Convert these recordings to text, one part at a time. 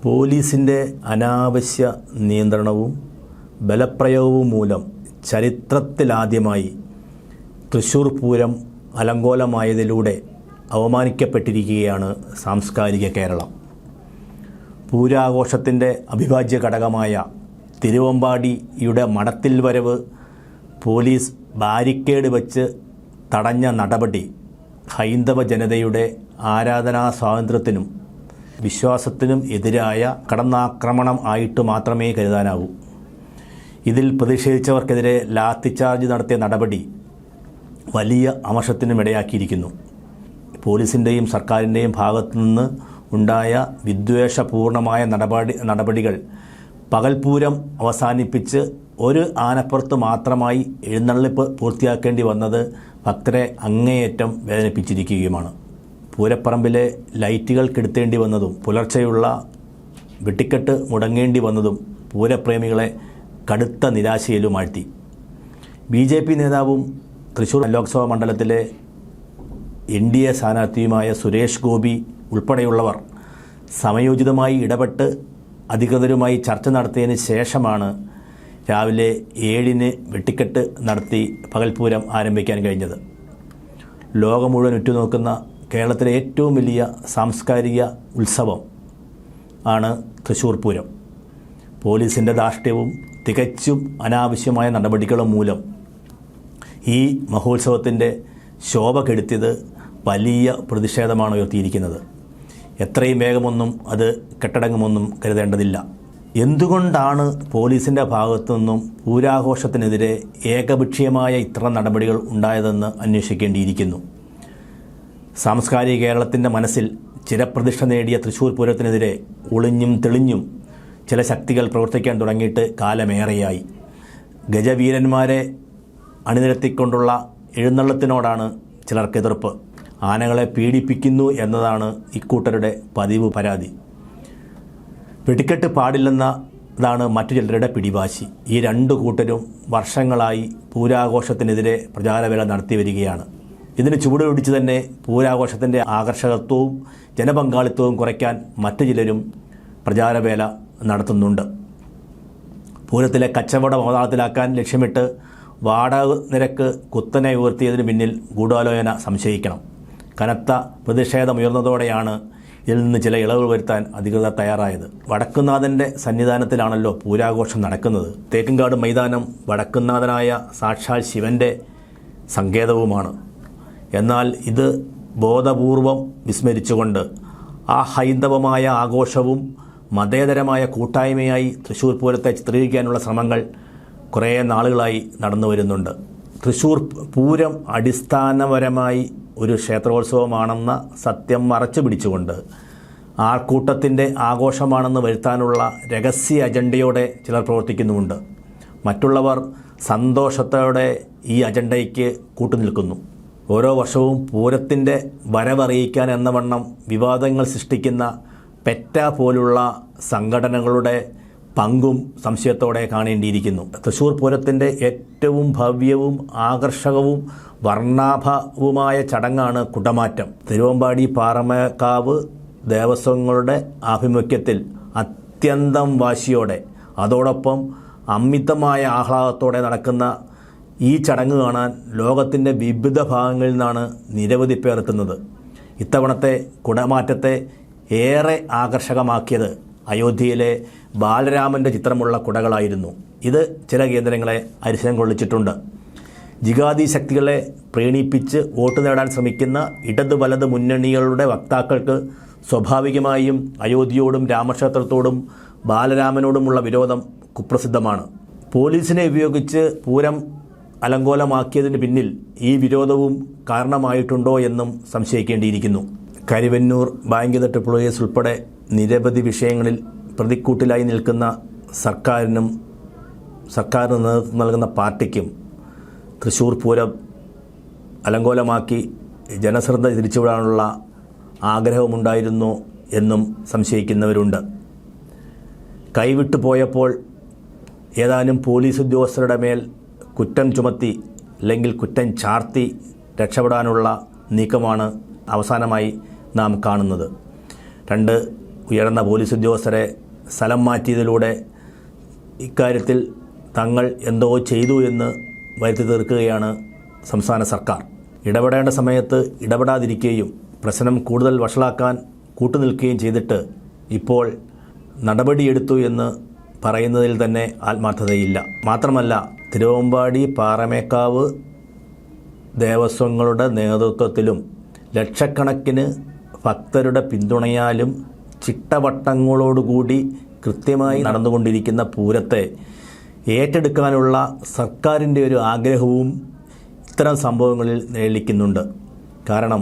പോലീസിൻ്റെ അനാവശ്യ നിയന്ത്രണവും ബലപ്രയോഗവും മൂലം ചരിത്രത്തിലാദ്യമായി തൃശ്ശൂർ പൂരം അലങ്കോലമായതിലൂടെ അവമാനിക്കപ്പെട്ടിരിക്കുകയാണ് സാംസ്കാരിക കേരളം. പൂരാഘോഷത്തിൻ്റെ അവിഭാജ്യ ഘടകമായ തിരുവമ്പാടിയുടെ മടത്തിൽ വരവ് പോലീസ് ബാരിക്കേഡ് വച്ച് തടഞ്ഞ നടപടി ഹൈന്ദവ ജനതയുടെ ആരാധനാ സ്വാതന്ത്ര്യത്തിനും വിശ്വാസത്തിനും എതിരായ കടന്നാക്രമണം ആയിട്ട് മാത്രമേ കരുതാനാവൂ. ഇതിൽ പ്രതിഷേധിച്ചവർക്കെതിരെ ലാത്തിച്ചാർജ് നടത്തിയ നടപടി വലിയ അമർഷത്തിനും ഇടയാക്കിയിരിക്കുന്നു. പോലീസിൻ്റെയും സർക്കാരിൻ്റെയും ഭാഗത്തുനിന്ന് ഉണ്ടായ വിദ്വേഷപൂർണമായ നടപടികൾ പകൽപൂരം അവസാനിപ്പിച്ച് ഒരു ആനപ്പുറത്ത് മാത്രമായി എഴുന്നള്ളിപ്പ് പൂർത്തിയാക്കേണ്ടി വന്നത് ഭക്തരെ അങ്ങേയറ്റം വേദനിപ്പിച്ചിരിക്കുകയുമാണ്. പൂരപ്പറമ്പിലെ ലൈറ്റുകൾ കെടുത്തേണ്ടി വന്നതും പുലർച്ചെയുള്ള വെട്ടിക്കെട്ട് മുടങ്ങേണ്ടി വന്നതും പൂരപ്രേമികളെ കടുത്ത നിരാശയിലുമാഴ്ത്തി. BJP നേതാവും തൃശ്ശൂർ ലോക്സഭാ മണ്ഡലത്തിലെ NDA സ്ഥാനാർത്ഥിയുമായ സുരേഷ് ഗോപി ഉൾപ്പെടെയുള്ളവർ സമയോചിതമായി ഇടപെട്ട് അധികൃതരുമായി ചർച്ച നടത്തിയതിന് ശേഷമാണ് രാവിലെ 7-ന് വെട്ടിക്കെട്ട് നടത്തി പകൽപൂരം ആരംഭിക്കാൻ കഴിഞ്ഞത്. ലോകം മുഴുവൻ ഉറ്റുനോക്കുന്ന കേരളത്തിലെ ഏറ്റവും വലിയ സാംസ്കാരിക ഉത്സവം ആണ് തൃശ്ശൂർ പൂരം. പോലീസിൻ്റെ ധാർഷ്ട്യവും തികച്ചും അനാവശ്യമായ നടപടികളും മൂലം ഈ മഹോത്സവത്തിൻ്റെ ശോഭ കെടുത്തിയത് വലിയ പ്രതിഷേധമാണ് ഉയർത്തിയിരിക്കുന്നത്. എത്രയും വേഗമൊന്നും അത് കെട്ടടങ്ങുമൊന്നും കരുതേണ്ടതില്ല. എന്തുകൊണ്ടാണ് പോലീസിൻ്റെ ഭാഗത്തു നിന്നും പൂരാഘോഷത്തിനെതിരെ ഏകപക്ഷീയമായ ഇത്തരം നടപടികൾ ഉണ്ടായതെന്ന് അന്വേഷിക്കേണ്ടിയിരിക്കുന്നു. സാംസ്കാരിക കേരളത്തിൻ്റെ മനസ്സിൽ ചിരപ്രതിഷ്ഠ നേടിയ തൃശ്ശൂർ പൂരത്തിനെതിരെ ഒളിഞ്ഞും തെളിഞ്ഞും ചില ശക്തികൾ പ്രവർത്തിക്കാൻ തുടങ്ങിയിട്ട് കാലമേറെയായി. ഗജവീരന്മാരെ അണിനിരത്തിക്കൊണ്ടുള്ള എഴുന്നള്ളത്തിനോടാണ് ചിലർക്ക് എതിർപ്പ്. ആനകളെ പീഡിപ്പിക്കുന്നു എന്നതാണ് ഇക്കൂട്ടരുടെ പതിവ് പരാതി. വെടിക്കെട്ട് പാടില്ലെന്നതാണ് മറ്റു ചിലരുടെ പിടിവാശി. ഈ രണ്ടു കൂട്ടരും വർഷങ്ങളായി പൂരാഘോഷത്തിനെതിരെ പ്രചാരവേല നടത്തി വരികയാണ്. ഇതിന് ചുവടുപിടിച്ച് തന്നെ പൂരാഘോഷത്തിൻ്റെ ആകർഷകത്വവും ജനപങ്കാളിത്തവും കുറയ്ക്കാൻ മറ്റു ചിലരും പ്രചാരവേല നടത്തുന്നുണ്ട്. പൂരത്തിലെ കച്ചവടം അവതാളത്തിലാക്കാൻ ലക്ഷ്യമിട്ട് വാടക നിരക്ക് കുത്തനെ ഉയർത്തിയതിന് പിന്നിൽ ഗൂഢാലോചന സംശയിക്കണം. കനത്ത പ്രതിഷേധമുയർന്നതോടെയാണ് ഇതിൽ നിന്ന് ചില ഇളവുകൾ വരുത്താൻ അധികൃതർ തയ്യാറായത്. വടക്കുന്നാഥൻ്റെ സന്നിധാനത്തിലാണല്ലോ പൂരാഘോഷം നടക്കുന്നത്. തേക്കിൻകാട് മൈതാനം വടക്കുന്നാഥനായ സാക്ഷാൽ ശിവൻ്റെ സങ്കേതവുമാണ്. എന്നാൽ ഇത് ബോധപൂർവം വിസ്മരിച്ചുകൊണ്ട് ആ ഹൈന്ദവമായ ആഘോഷവും മതേതരമായ കൂട്ടായ്മയായി തൃശ്ശൂർ പൂരത്തെ ചിത്രീകരിക്കാനുള്ള ശ്രമങ്ങൾ കുറേ നാളുകളായി നടന്നു വരുന്നുണ്ട്. തൃശ്ശൂർ പൂരം അടിസ്ഥാനപരമായി ഒരു ക്ഷേത്രോത്സവമാണെന്ന സത്യം മറച്ചു പിടിച്ചുകൊണ്ട് ആൾക്കൂട്ടത്തിൻ്റെ ആഘോഷമാണെന്ന് വരുത്താനുള്ള രഹസ്യ അജണ്ടയോടെ ചിലർ പ്രവർത്തിക്കുന്നുമുണ്ട്. മറ്റുള്ളവർ സന്തോഷത്തോടെ ഈ അജണ്ടയ്ക്ക് കൂട്ടുനിൽക്കുന്നു. ഓരോ വർഷവും പൂരത്തിൻ്റെ വരവറിയിക്കാൻ എന്ന വണ്ണം വിവാദങ്ങൾ സൃഷ്ടിക്കുന്ന പെറ്റ പോലുള്ള സംഘടനകളുടെ പങ്കും സംശയത്തോടെ കാണേണ്ടിയിരിക്കുന്നു. തൃശ്ശൂർ പൂരത്തിൻ്റെ ഏറ്റവും ഭവ്യവും ആകർഷകവും വർണ്ണാഭവുമായ ചടങ്ങാണ് കുടമാറ്റം. തിരുവമ്പാടി പാറമേക്കാവ് ദേവസ്വങ്ങളുടെ ആഭിമുഖ്യത്തിൽ അത്യന്തം വാശിയോടെ അതോടൊപ്പം അമിതമായ ആഹ്ലാദത്തോടെ നടക്കുന്ന ഈ ചടങ്ങ് കാണാൻ ലോകത്തിൻ്റെ വിവിധ ഭാഗങ്ങളിൽ നിന്നാണ് നിരവധി പേർ എത്തുന്നത്. ഇത്തവണത്തെ കുടമാറ്റത്തെ ഏറെ ആകർഷകമാക്കിയത് അയോധ്യയിലെ ബാലരാമൻ്റെ ചിത്രമുള്ള കുടകളായിരുന്നു. ഇത് ചില കേന്ദ്രങ്ങളെ അരിശം കൊള്ളിച്ചിട്ടുണ്ട്. ജിഹാദി ശക്തികളെ പ്രീണിപ്പിച്ച് വോട്ട് നേടാൻ ശ്രമിക്കുന്ന ഇടത് വലത് മുന്നണികളുടെ വക്താക്കൾക്ക് സ്വാഭാവികമായും അയോധ്യയോടും രാമക്ഷേത്രത്തോടും ബാലരാമനോടുമുള്ള വിരോധം കുപ്രസിദ്ധമാണ്. പോലീസിനെ ഉപയോഗിച്ച് പൂരം അലങ്കോലമാക്കിയതിന് പിന്നിൽ ഈ വിരോധവും കാരണമായിട്ടുണ്ടോ എന്നും സംശയിക്കേണ്ടിയിരിക്കുന്നു. കരുവന്നൂർ ബാങ്ക് തട്ടിപ്പ് കേസ് ഉൾപ്പെടെ നിരവധി വിഷയങ്ങളിൽ പ്രതിക്കൂട്ടിലായി നിൽക്കുന്ന സർക്കാരിന് നേതൃത്വം നൽകുന്ന പാർട്ടിക്കും തൃശ്ശൂർ പൂരം അലങ്കോലമാക്കി ജനശ്രദ്ധ തിരിച്ചുവിടാനുള്ള ആഗ്രഹമുണ്ടായിരുന്നു എന്നും സംശയിക്കുന്നവരുണ്ട്. കൈവിട്ടു പോയപ്പോൾ ഏതാനും പോലീസ് ഉദ്യോഗസ്ഥരുടെ മേൽ കുറ്റം ചുമത്തി അല്ലെങ്കിൽ കുറ്റം ചാർത്തി രക്ഷപ്പെടാനുള്ള നീക്കമാണ് അവസാനമായി നാം കാണുന്നത്. 2 ഉയർന്ന പോലീസ് ഉദ്യോഗസ്ഥരെ സ്ഥലം മാറ്റിയതിലൂടെ ഇക്കാര്യത്തിൽ തങ്ങൾ എന്തോ ചെയ്തു എന്ന് വരുത്തി തീർക്കുകയാണ് സംസ്ഥാന സർക്കാർ. ഇടപെടേണ്ട സമയത്ത് ഇടപെടാതിരിക്കുകയും പ്രശ്നം കൂടുതൽ വഷളാക്കാൻ കൂട്ടുനിൽക്കുകയും ചെയ്തിട്ട് ഇപ്പോൾ നടപടിയെടുത്തു എന്ന് പറയുന്നതിൽ തന്നെ ആത്മാർത്ഥതയില്ല. മാത്രമല്ല, തിരുവമ്പാടി പാറമേക്കാവ് ദേവസ്വങ്ങളുടെ നേതൃത്വത്തിലും ലക്ഷക്കണക്കിന് ഭക്തരുടെ പിന്തുണയാലും ചിട്ടവട്ടങ്ങളോടുകൂടി കൃത്യമായി നടന്നുകൊണ്ടിരിക്കുന്ന പൂരത്തെ ഏറ്റെടുക്കാനുള്ള സർക്കാരിൻ്റെ ഒരു ആഗ്രഹവും ഇത്തരം സംഭവങ്ങളിൽ നിഴലിക്കുന്നുണ്ട്. കാരണം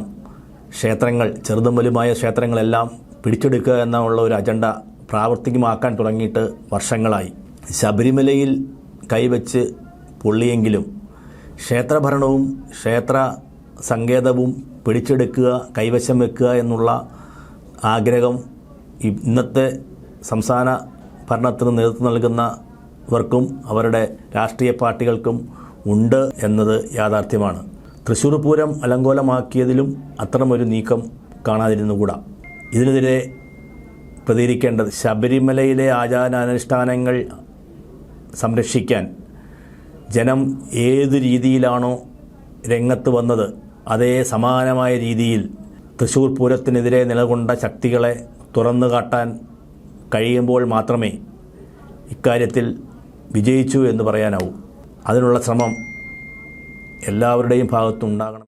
ക്ഷേത്രങ്ങൾ, ചെറുതും വലുമായ ക്ഷേത്രങ്ങളെല്ലാം പിടിച്ചെടുക്കുക എന്നുള്ള ഒരു അജണ്ട പ്രാവർത്തികമാക്കാൻ തുടങ്ങിയിട്ട് വർഷങ്ങളായി. ശബരിമലയിൽ കൈവച്ച് പൊള്ളിയെങ്കിലും ക്ഷേത്രഭരണവും ക്ഷേത്ര സങ്കേതവും പിടിച്ചെടുക്കുക, കൈവശം വെക്കുക എന്നുള്ള ആഗ്രഹം ഇന്നത്തെ സംസ്ഥാന ഭരണത്തിന് നേതൃത്വം നൽകുന്നവർക്കും അവരുടെ രാഷ്ട്രീയ പാർട്ടികൾക്കും ഉണ്ട് എന്നത് യാഥാർത്ഥ്യമാണ്. തൃശ്ശൂർ പൂരം അലങ്കോലമാക്കിയതിലും അത്തരമൊരു നീക്കം കാണാതിരുന്നുകൂടാ. ഇതിനെതിരെ പ്രതികരിക്കേണ്ടത് ശബരിമലയിലെ ആചാരാനുഷ്ഠാനങ്ങൾ സംരക്ഷിക്കാൻ ജനം ഏത് രീതിയിലാണോ രംഗത്ത് വന്നത് അതേ സമാനമായ രീതിയിൽ തൃശ്ശൂർ പൂരത്തിനെതിരെ നിലകൊണ്ട ശക്തികളെ തുറന്നു കാട്ടാൻ കഴിയുമ്പോൾ മാത്രമേ ഇക്കാര്യത്തിൽ വിജയിച്ചു എന്ന് പറയാനാവൂ. അതിനുള്ള ശ്രമം എല്ലാവരുടെയും ഭാഗത്തുണ്ടാകണം.